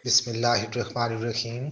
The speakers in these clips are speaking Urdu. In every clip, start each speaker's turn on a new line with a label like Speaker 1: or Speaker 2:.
Speaker 1: بسم اللہ الرحمن الرحیم۔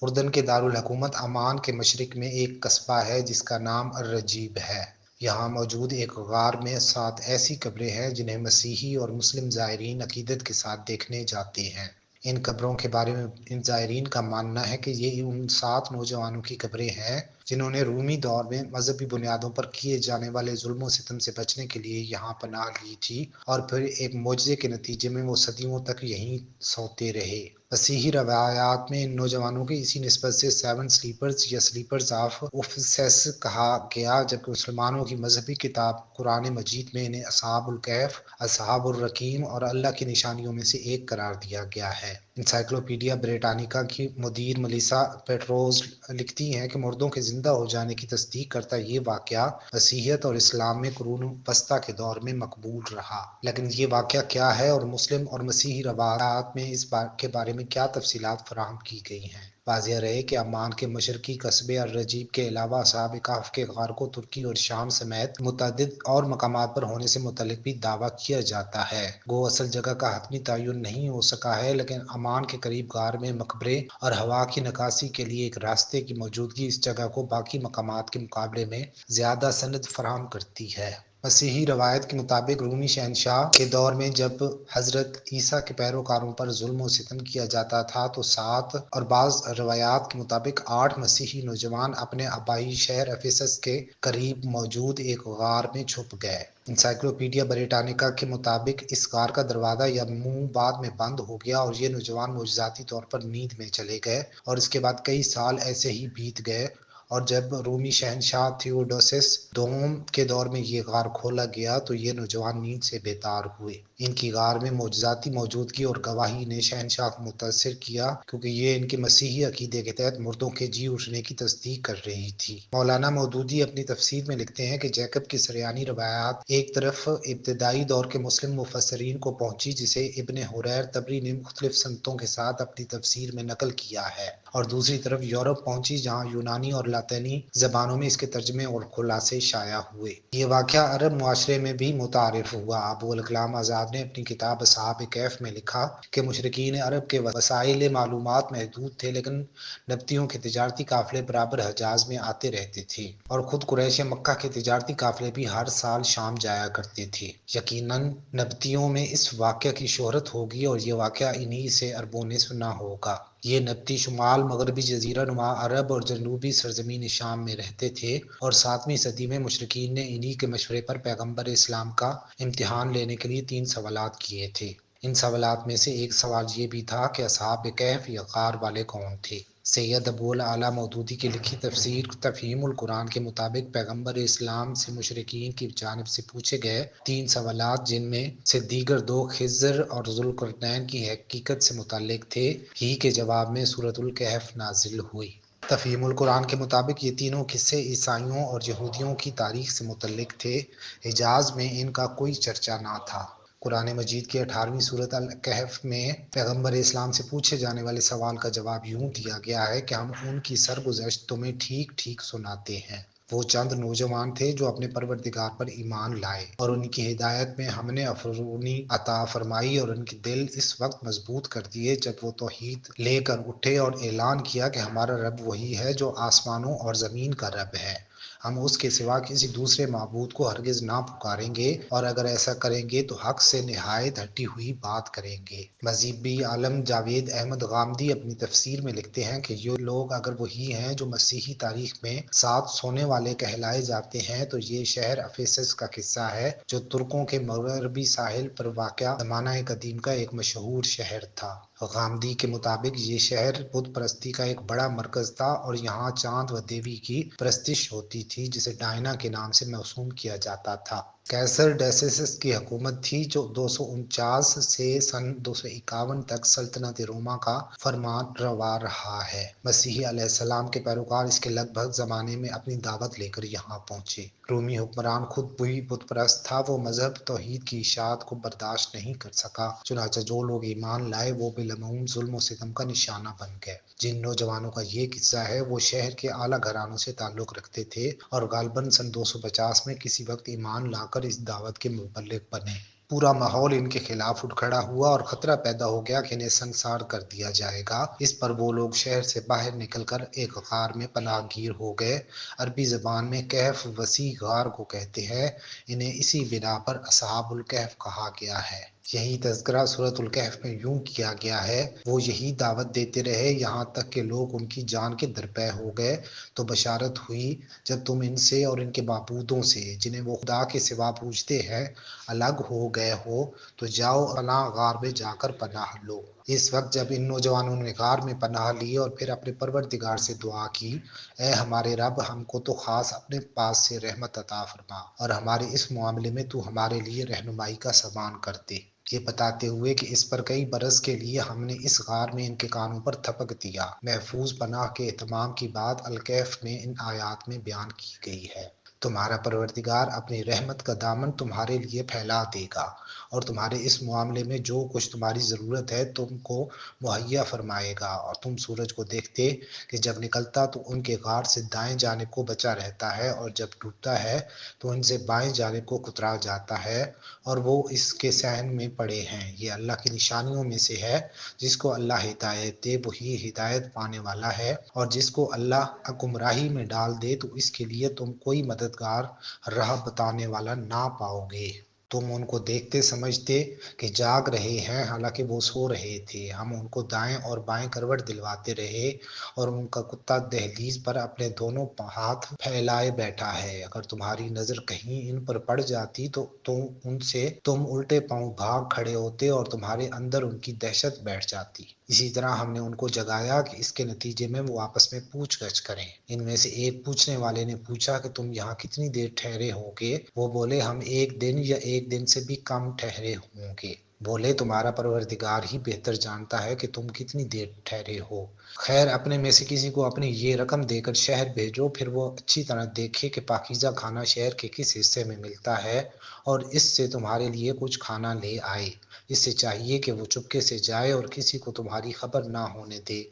Speaker 1: اردن کے دارالحکومت عمان کے مشرق میں ایک قصبہ ہے جس کا نام الرجیب ہے۔ یہاں موجود ایک غار میں 7 ایسی قبریں ہیں جنہیں مسیحی اور مسلم زائرین عقیدت کے ساتھ دیکھنے جاتے ہیں۔ ان قبروں کے بارے میں ان زائرین کا ماننا ہے کہ یہ ان 7 نوجوانوں کی قبریں ہیں جنہوں نے رومی دور میں مذہبی بنیادوں پر کیے جانے والے ظلم و ستم سے بچنے کے لیے یہاں پناہ لی تھی، اور پھر ایک معجزے کے نتیجے میں وہ صدیوں تک یہیں سوتے رہے۔ مسیحی روایات میں ان نوجوانوں کی اسی نسبت سے 7 سلیپرز یا سلیپرز آف اوفیسس کہا گیا، جبکہ مسلمانوں کی مذہبی کتاب قرآن مجید میں انہیں اصحاب الکہف، اصحاب الرقیم اور اللہ کی نشانیوں میں سے ایک قرار دیا گیا ہے۔ انسائکلوپیڈیا بریٹانیکا کی مدیر ملیسا پیٹروز لکھتی ہیں کہ مردوں کے زندہ ہو جانے کی تصدیق کرتا یہ واقعہ مسیحیت اور اسلام میں قرون وسطیٰ کے دور میں مقبول رہا، لیکن یہ واقعہ کیا ہے اور مسلم اور مسیحی روایات میں اس کے بارے میں کیا تفصیلات فراہم کی گئی ہیں؟ واضح رہے کہ عمان کے مشرقی قصبے الرجیب کے علاوہ اصحاب کہف کے غار کو ترکی اور شام سمیت متعدد اور مقامات پر ہونے سے متعلق بھی دعویٰ کیا جاتا ہے۔ گو اصل جگہ کا حتمی تعین نہیں ہو سکا ہے، لیکن عمان کے قریب غار میں مقبرے اور ہوا کی نکاسی کے لیے ایک راستے کی موجودگی اس جگہ کو باقی مقامات کے مقابلے میں زیادہ سند فراہم کرتی ہے۔ مسیحی روایت کے مطابق رومی شہنشاہ کے دور میں جب حضرت عیسیٰ کے پیروکاروں پر ظلم و ستم کیا جاتا تھا تو 7 اور بعض روایات کے مطابق 8 مسیحی نوجوان اپنے آبائی شہر افیسس کے قریب موجود ایک غار میں چھپ گئے۔ انسائکلوپیڈیا بریٹانیکا کے مطابق اس غار کا دروازہ یا منہ بعد میں بند ہو گیا اور یہ نوجوان معجزاتی طور پر نیند میں چلے گئے، اور اس کے بعد کئی سال ایسے ہی بیت گئے، اور جب رومی شہنشاہ تھیوڈوسس دوم کے دور میں یہ غار کھولا گیا تو یہ نوجوان نیند سے بیدار ہوئے۔ ان کی غار میں معجزاتی موجودگی اور گواہی نے شہنشاہ کو متاثر کیا، کیونکہ یہ ان کے مسیحی عقیدے کے تحت مردوں کے جی اٹھنے کی تصدیق کر رہی تھی۔ مولانا مودودی اپنی تفسیر میں لکھتے ہیں کہ جیکب کی سریانی روایات ایک طرف ابتدائی دور کے مسلم مفسرین کو پہنچی، جسے ابن حریر طبری نے مختلف سنتوں کے ساتھ اپنی تفسیر میں نقل کیا ہے، اور دوسری طرف یورپ پہنچی جہاں یونانی اور لاطینی زبانوں میں اس کے ترجمے اور خلاصے شائع ہوئے۔ یہ واقعہ عرب معاشرے میں بھی متعارف ہوا۔ ابو الکلام آزاد نے اپنی کتاب اصحاب کہف میں لکھا کہ مشرکین عرب کے وسائل معلومات محدود تھے، لیکن نبطیوں کے تجارتی قافلے برابر حجاز میں آتے رہتے تھے، اور خود قریش مکہ کے تجارتی قافلے بھی ہر سال شام جایا کرتے تھے۔ یقیناً نبطیوں میں اس واقعہ کی شہرت ہوگی، اور یہ واقعہ انہی سے ارب و نصف نہ ہوگا۔ یہ نبطی شمال مغربی جزیرہ نما عرب اور جنوبی سرزمین شام میں رہتے تھے، اور 7ویں صدی میں مشرکین نے انہی کے مشورے پر پیغمبر اسلام کا امتحان لینے کے لیے 3 سوالات کیے تھے۔ ان سوالات میں سے ایک سوال یہ بھی تھا کہ اصحاب کہف یا غار والے کون تھے۔ سید ابو الاعلیٰ مودودی کی لکھی تفسیر تفہیم القرآن کے مطابق پیغمبر اسلام سے مشرکین کی جانب سے پوچھے گئے 3 سوالات، جن میں سے دیگر 2 خضر اور ذوالقرنین کی حقیقت سے متعلق تھے، ہی کے جواب میں سورۃ الکہف نازل ہوئی۔ تفہیم القرآن کے مطابق یہ تینوں قصے عیسائیوں اور یہودیوں کی تاریخ سے متعلق تھے۔ حجاز میں ان کا کوئی چرچا نہ تھا۔ قرآن مجید کی 18ویں سورۃ الکہف میں پیغمبر اسلام سے پوچھے جانے والے سوال کا جواب یوں دیا گیا ہے کہ ہم ان کی سرگزشت تمہیں ٹھیک ٹھیک سناتے ہیں۔ وہ چند نوجوان تھے جو اپنے پروردگار پر ایمان لائے، اور ان کی ہدایت میں ہم نے افرونی عطا فرمائی، اور ان کے دل اس وقت مضبوط کر دیے جب وہ توحید لے کر اٹھے اور اعلان کیا کہ ہمارا رب وہی ہے جو آسمانوں اور زمین کا رب ہے، ہم اس کے سوا کسی دوسرے معبود کو ہرگز نہ پکاریں گے، اور اگر ایسا کریں گے تو حق سے نہایت ہٹی ہوئی بات کریں گے۔ مذہبی عالم جاوید احمد غامدی اپنی تفسیر میں لکھتے ہیں کہ یہ لوگ اگر وہی ہیں جو مسیحی تاریخ میں 7 سونے والے کہلائے جاتے ہیں تو یہ شہر افیسس کا قصہ ہے، جو ترکوں کے مغربی ساحل پر واقع زمانہ قدیم کا ایک مشہور شہر تھا۔ غامدی کے مطابق یہ شہر بت پرستی کا ایک بڑا مرکز تھا، اور یہاں چاند و دیوی کی پرستش ہوتی تھی جسے ڈائنا کے نام سے موسوم کیا جاتا تھا۔ قیصر ڈیسیسس کی حکومت تھی، جو 249 سے سن 251 تک سلطنت روما کا فرمان روا رہا ہے۔ مسیح علیہ السلام کے پیروکار اس کے لگ بھگ زمانے میں اپنی دعوت لے کر یہاں پہنچے۔ رومی حکمران خود بھی بت پرست تھا، وہ مذہب توحید کی اشاعت کو برداشت نہیں کر سکا، چنانچہ جو لوگ ایمان لائے وہ بالعموم ظلم و ستم کا نشانہ بن گئے۔ جن نوجوانوں کا یہ قصہ ہے وہ شہر کے اعلیٰ گھرانوں سے تعلق رکھتے تھے، اور غالباً سن 250 میں کسی وقت ایمان لا کر اس دعوت کے مبلغ بنے۔ پورا ماحول ان کے خلاف اٹھ کھڑا ہوا اور خطرہ پیدا ہو گیا کہ انہیں سنسار کر دیا جائے گا۔ اس پر وہ لوگ شہر سے باہر نکل کر ایک غار میں پناہ گیر ہو گئے۔ عربی زبان میں کہف وسیع غار کو کہتے ہیں۔ انہیں اسی بنا پر اصحاب الکہف کہا گیا ہے۔ یہی تذکرہ سورۃ الکہف میں یوں کیا گیا ہے، وہ یہی دعوت دیتے رہے یہاں تک کہ لوگ ان کی جان کے درپے ہو گئے، تو بشارت ہوئی جب تم ان سے اور ان کے معبودوں سے جنہیں وہ خدا کے سوا پوجتے ہیں الگ ہو گئے ہو، تو جاؤ فلاں غار میں جا کر پناہ لو۔ اس وقت جب ان نوجوانوں نے غار میں پناہ لی اور پھر اپنے پروردگار سے دعا کی، اے ہمارے رب، ہم کو تو خاص اپنے پاس سے رحمت عطا فرما اور ہمارے اس معاملے میں تو ہمارے لیے رہنمائی کا سامان کر دے، یہ بتاتے ہوئے کہ اس پر کئی برس کے لیے ہم نے اس غار میں ان کے کانوں پر تھپک دیا۔ محفوظ پناہ کے اہتمام کی بات الکہف میں ان آیات میں بیان کی گئی ہے۔ تمہارا پروردگار اپنی رحمت کا دامن تمہارے لیے پھیلا دے گا اور تمہارے اس معاملے میں جو کچھ تمہاری ضرورت ہے تم کو مہیا فرمائے گا، اور تم سورج کو دیکھتے کہ جب نکلتا تو ان کے غار سے دائیں جانب کو بچا رہتا ہے اور جب ڈوبتا ہے تو ان سے بائیں جانب کو کترا جاتا ہے، اور وہ اس کے صحن میں پڑے ہیں۔ یہ اللہ کی نشانیوں میں سے ہے۔ جس کو اللہ ہدایت دے وہی ہدایت پانے والا ہے، اور جس کو اللہ گمراہی میں ڈال دے تو اس کے لیے تم کوئی مددگار راہ بتانے والا نہ پاؤ گے۔ تم ان کو دیکھتے سمجھتے کہ جاگ رہے ہیں، حالانکہ وہ سو رہے تھے۔ ہم ان کو دائیں اور بائیں کروٹ دلواتے رہے اور ان کا کتا دہلیز پر اپنے دونوں ہاتھ پھیلائے بیٹھا ہے۔ اگر تمہاری نظر کہیں ان پر پڑ جاتی تو ان سے تم الٹے پاؤں بھاگ کھڑے ہوتے اور تمہارے اندر ان کی دہشت بیٹھ جاتی۔ اسی طرح ہم نے ان کو جگایا کہ اس کے نتیجے میں وہ آپس میں پوچھ گچھ کریں۔ ان میں سے ایک پوچھنے والے نے پوچھا کہ تم یہاں کتنی دیر ٹھہرے ہو گے؟ وہ بولے، ہم ایک دن یا ایک دن سے بھی کم ٹھہرے ہوں گے۔ بولے، تمہارا پروردگار ہی بہتر جانتا ہے کہ تم کتنی دیر ٹھہرے ہو۔ خیر، اپنے میں سے کسی کو اپنی یہ رقم دے کر شہر بھیجو، پھر وہ اچھی طرح دیکھے کہ پاکیزہ کھانا شہر کے کس حصے میں ملتا ہے اور اس سے تمہارے لیے کچھ کھانا لے آئے۔ اس سے چاہیے کہ وہ چپکے سے جائے اور کسی کو تمہاری خبر نہ ہونے دے،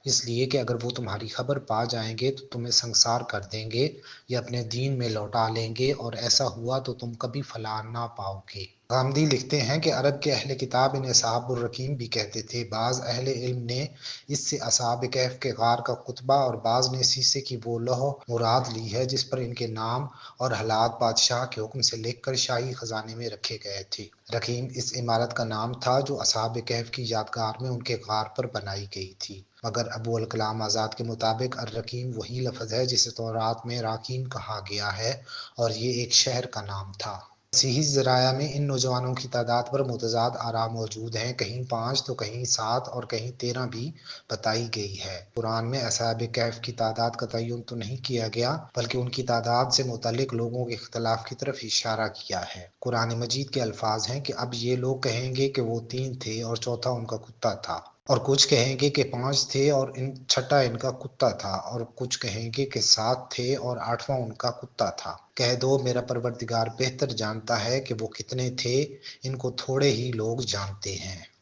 Speaker 1: اس لیے کہ اگر وہ تمہاری خبر پا جائیں گے تو تمہیں سنسار کر دیں گے یا اپنے دین میں لوٹا لیں گے، اور ایسا ہوا تو تم کبھی فلاح نہ پاؤ گے۔ غامدی لکھتے ہیں کہ عرب کے اہل کتاب انہیں اصحاب الرقیم بھی کہتے تھے۔ بعض اہل علم نے اس سے اصحاب کہف کے غار کا کتبہ اور بعض نے سیسے کی وہ لوح مراد لی ہے جس پر ان کے نام اور حالات بادشاہ کے حکم سے لکھ کر شاہی خزانے میں رکھے گئے تھے۔ رقیم اس عمارت کا نام تھا جو اصحاب کہف کی یادگار میں ان کے غار پر بنائی گئی تھی، مگر ابو الکلام آزاد کے مطابق الرقیم وہی لفظ ہے جسے تورات میں راکین کہا گیا ہے، اور یہ ایک شہر کا نام تھا۔ صحیح ذرائع میں ان نوجوانوں کی تعداد پر متضاد آراء موجود ہیں، کہیں 5 تو کہیں 7 اور کہیں 13 بھی بتائی گئی ہے۔ قرآن میں اصحاب کہف کی تعداد کا تعین تو نہیں کیا گیا، بلکہ ان کی تعداد سے متعلق لوگوں کے اختلاف کی طرف اشارہ کیا ہے۔ قرآن مجید کے الفاظ ہیں کہ اب یہ لوگ کہیں گے کہ وہ 3 تھے اور چوتھا ان کا کتا تھا، اور کچھ کہیں گے کہ 5 تھے اور چھٹا ان کا کتا تھا، اور کچھ کہیں گے کہ 7 تھے اور 8واں ان کا کتا تھا۔ کہہ دو، میرا پروردگار بہتر جانتا ہے کہ وہ کتنے تھے، ان کو تھوڑے ہی لوگ جانتے ہیں۔